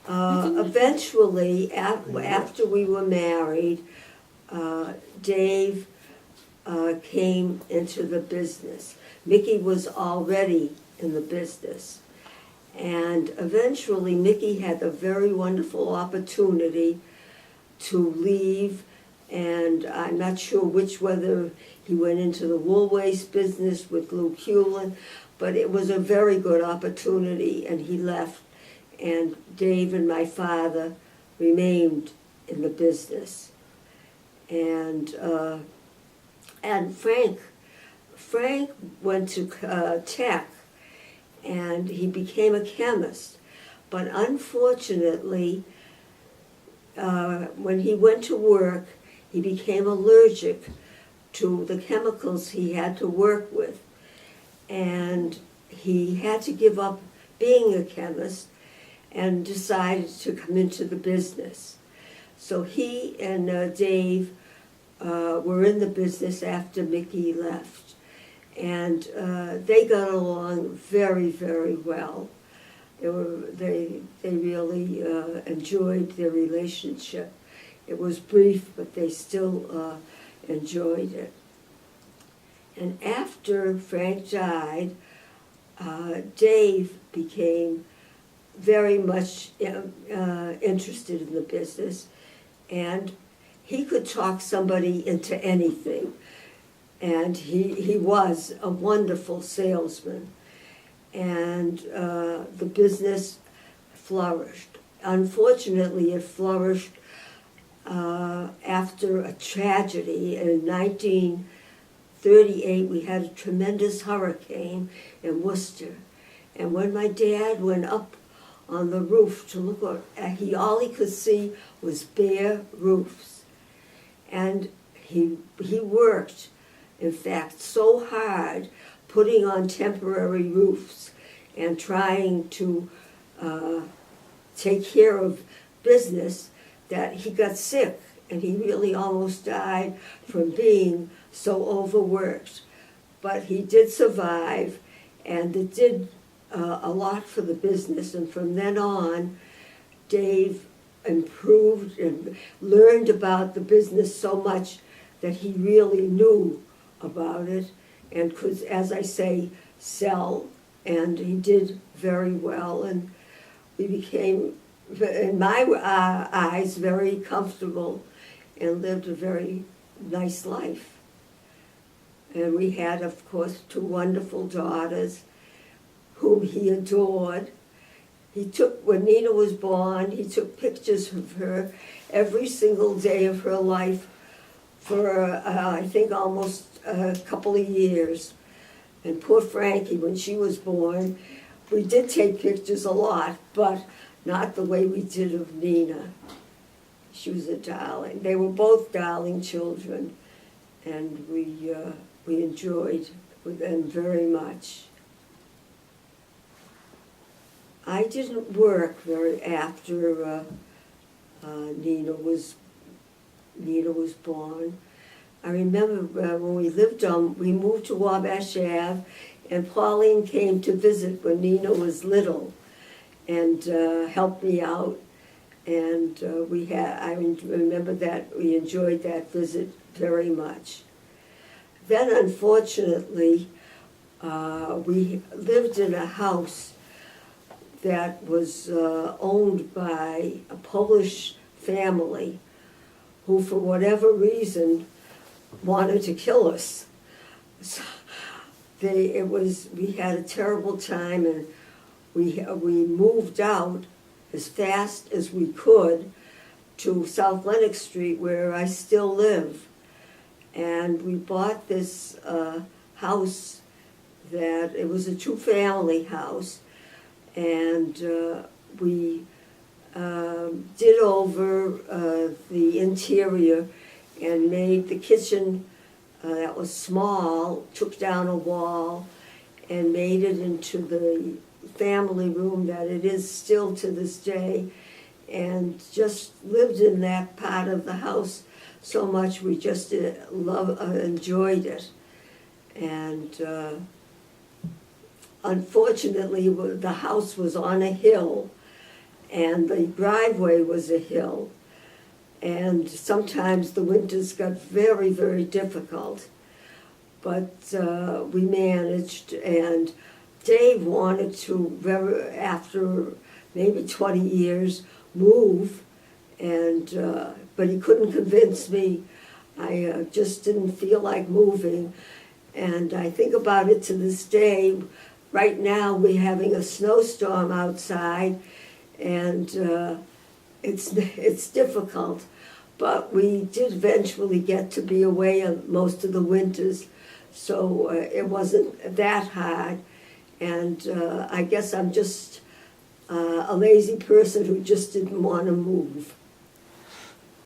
Eventually, after we were married, Dave came into the business. Mickey was already in the business. And eventually Mickey had a very wonderful opportunity to leave, and I'm not sure whether he went into the wool waste business with Lou Cullen, but it was a very good opportunity, and he left, and Dave and my father remained in the business. And Frank went to Tech, and he became a chemist. But unfortunately, when he went to work, he became allergic to the chemicals he had to work with. And he had to give up being a chemist and decided to come into the business. So he and Dave were in the business after Mickey left. And they got along very, very well. They really enjoyed their relationship. It was brief, but they still enjoyed it. And after Frank died, Dave became very much interested in the business, and he could talk somebody into anything. And he was a wonderful salesman. And the business flourished. Unfortunately, it flourished after a tragedy. In 1938, we had a tremendous hurricane in Worcester. And when my dad went up on the roof to look, all he could see was bare roofs. And he worked, in fact, so hard, putting on temporary roofs and trying to take care of business, that he got sick, and he really almost died from being so overworked. But he did survive, and it did a lot for the business. And from then on, Dave improved and learned about the business so much that he really knew about it and could, as I say, sell. And he did very well, and we became, in my eyes, very comfortable and lived a very nice life. And we had, of course, 2 wonderful daughters whom he adored. When Nina was born, he took pictures of her every single day of her life for, I think, almost a couple of years. And poor Frankie, when she was born, we did take pictures a lot, but not the way we did of Nina. She was a darling. They were both darling children, and we enjoyed them very much. I didn't work very after Nina was born. I remember when we moved to Wabash Ave, and Pauline came to visit when Nina was little, and helped me out. And I remember that we enjoyed that visit very much. Then, unfortunately, we lived in a house that was owned by a Polish family who, for whatever reason, wanted to kill us. So we had a terrible time, and we moved out as fast as we could to South Lenox Street, where I still live. And we bought this house that, it was a 2-family house, and we did over the interior and made the kitchen that was small, took down a wall and made it into the family room that it is still to this day, and just lived in that part of the house so much. We just enjoyed it. And unfortunately, the house was on a hill, and the driveway was a hill. And sometimes the winters got very, very difficult. But we managed, and Dave wanted to, after maybe 20 years, move, and but he couldn't convince me. I just didn't feel like moving, and I think about it to this day. Right now we're having a snowstorm outside, and it's difficult, but we did eventually get to be away on most of the winters, so it wasn't that hard, and I guess I'm just a lazy person who just didn't want to move.